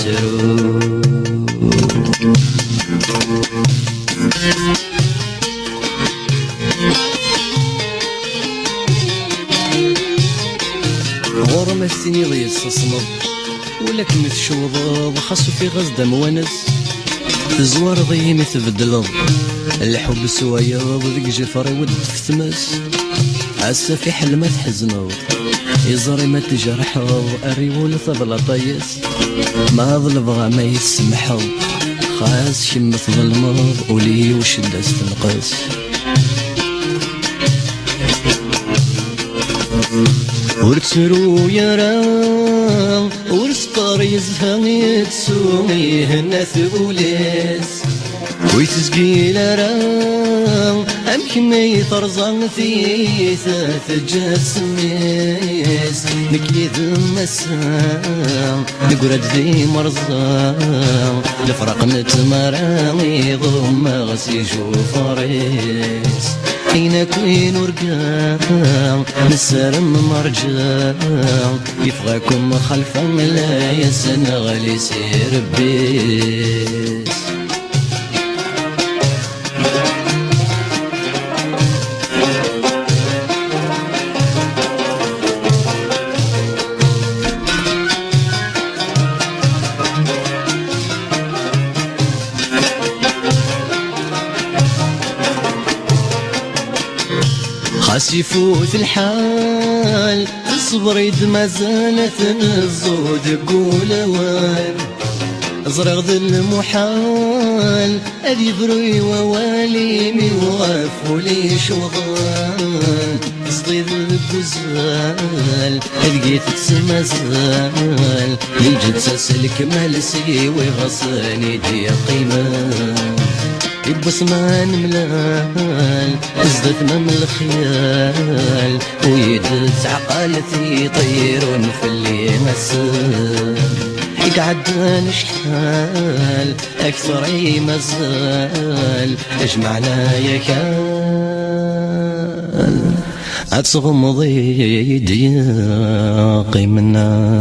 يترو. غورم السيني ضي الصصمد ولكن تشوض خاصو في غزة موانس تزوار ضي متبدلض الحب سوايض ذيك جفري ود في تمس عسى في حل ما تحزنض يزري ما تجرحض الريول ثبل طيس ما ظلبغى ما يسمحض خاص شمت ظلمض ولي وشدة تنقص. ورتسرو يا رام ورسقار يزهق يتسومي هنا ثبوليس ويتسقيل رام أمكن يطرزان ثيثة تجسميس نكيد مسام نقرد ذي مرزام لفرق نتمرامي ضم غسي شوفاريس حين كوين ورقام نسرم مرجام يفغاكم خلفا لا يسن غلي سير بيس. خاص يفوت الحال تصبر يد ما زالت الزود قول وان زرغ ذي المحال أذي بروي ووالي من وغف ولي شوغان صديد البزال لقيت تسمزال يجد سلك مالسي وغصاني دي قيمان يبس ما نملال ازدت من الخيال ويدت عقالتي طير في اللي مسال يقعد نشحال اكثر اي مزال اجمعنا يا كال اتصغم ضيد ياقي منا.